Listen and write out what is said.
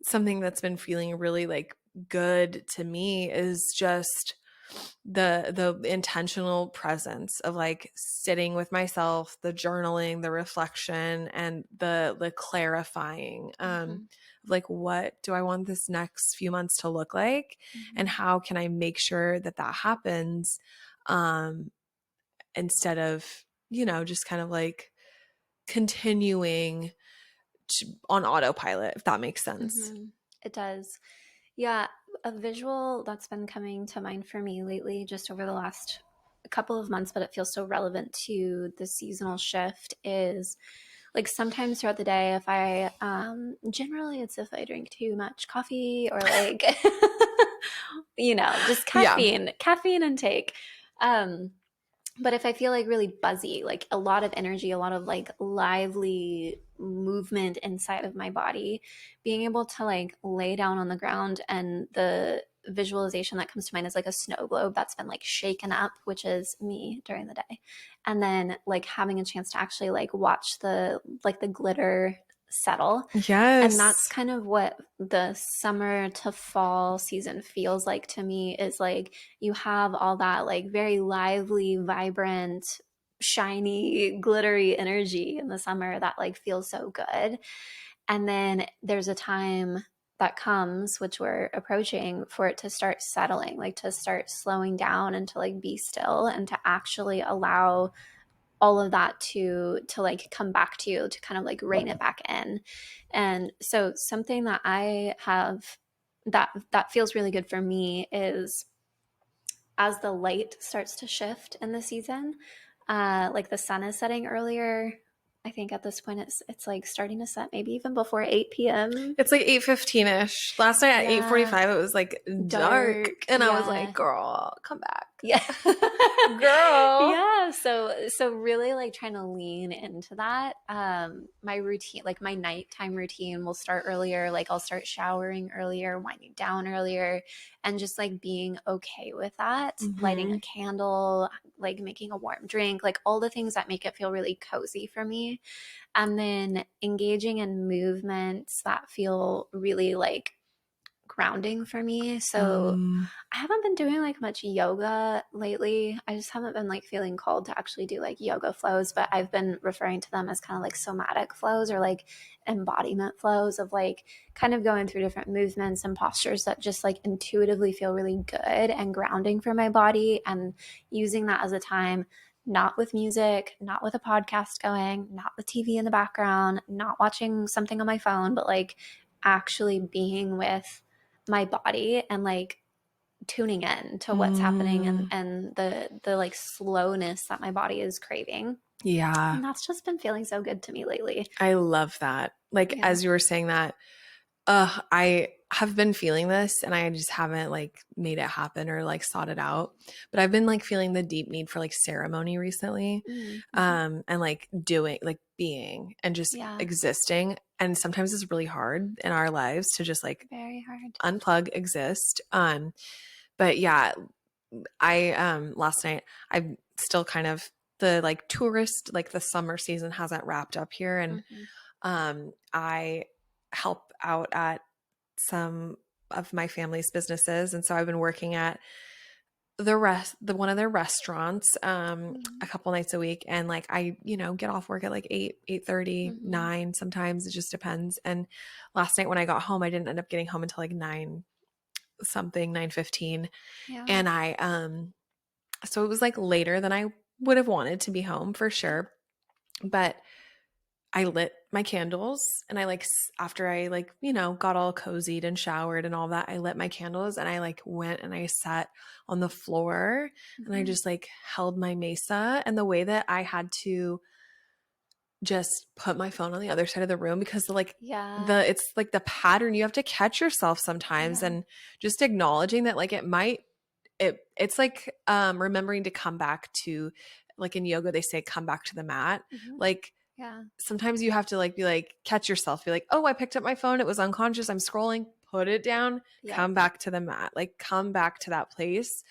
something that's been feeling really like good to me is just the intentional presence of like sitting with myself, the journaling, the reflection, and the clarifying Mm-hmm. like what do I want this next few months to look like, and Mm-hmm. how can I make sure that that happens, um instead of, just kind of like continuing on autopilot, if that makes sense. Mm-hmm. It does. Yeah, a visual that's been coming to mind for me lately, just over the last couple of months, but it feels so relevant to the seasonal shift, is like sometimes throughout the day, if I, generally it's if I drink too much coffee or like, just Yeah. caffeine intake. Um, but if I feel like really buzzy, like a lot of energy, a lot of like lively movement inside of my body, being able to like lay down on the ground, and the visualization that comes to mind is like a snow globe that's been like shaken up, which is me during the day. And then like having a chance to actually like watch the glitter settle. And that's Yes. kind of what the summer to fall season feels like to me, is like you have all that like very lively, vibrant, shiny, glittery energy in the summer that like feels so good. And then there's a time that comes, which we're approaching, for it to start settling, like to start slowing down and to like be still and to actually allow all of that to like come back to you, to kind of like rein it back in. And so something that I have that feels really good for me is, as the light starts to shift in the season, like the sun is setting earlier. I think at this point it's like starting to set maybe even before 8 p.m. It's like 8:15ish. Last night at Yeah, 8:45 it was like dark, dark. and I was like, Yeah. "Girl, come back." Yeah. Girl. Yeah. So really like trying to lean into that. My routine, like my nighttime routine, will start earlier. Like I'll start showering earlier, winding down earlier, and just like being okay with that. Lighting a Mhm. candle, like making a warm drink, like all the things that make it feel really cozy for me. And then engaging in movements that feel really like grounding for me. So Um, I haven't been doing like much yoga lately. I just haven't been like feeling called to actually do like yoga flows, but I've been referring to them as kind of like somatic flows, or like embodiment flows, of like kind of going through different movements and postures that just like intuitively feel really good and grounding for my body, and using that as a time, not with music, not with a podcast going, not with TV in the background, not watching something on my phone, but like actually being with my body and like tuning in to what's happening, and mm, the like slowness that my body is craving. yeah, And that's just been feeling so good to me lately. I love that. Like Yeah. as you were saying that, I have been feeling this and I just haven't like made it happen or like sought it out. But I've been like feeling the deep need for like ceremony recently. Mm-hmm. And like doing like being and just Yeah. existing. And sometimes it's really hard in our lives to just like Very hard. unplug, exist. But yeah, I last night I'm still kind of the like tourist, like the summer season hasn't wrapped up here, and Mm-hmm. I help out at some of my family's businesses, and so I've been working at the one of their restaurants Mm-hmm. a couple nights a week, and like I get off work at like 8:30, Mm-hmm. 9 sometimes, it just depends. And last night when I got home, I didn't end up getting home until like 9 something, 9:15. Yeah. And I so it was like later than I would have wanted to be home for sure. But I lit my candles, and I like after I like, got all cozied and showered and all that, I lit my candles and I like went and I sat on the floor and I Mm-hmm. just like held my mesa, and the way that I had to just put my phone on the other side of the room because Yeah. the it's like the pattern, you have to catch yourself sometimes, Yeah. and just acknowledging that like it's like remembering to come back to, like in yoga they say come back to the mat. Mm-hmm. Like Yeah. sometimes you have to like be like catch yourself, be like, oh, I picked up my phone, it was unconscious, I'm scrolling, put it down, Yep. come back to the mat, like come back to that place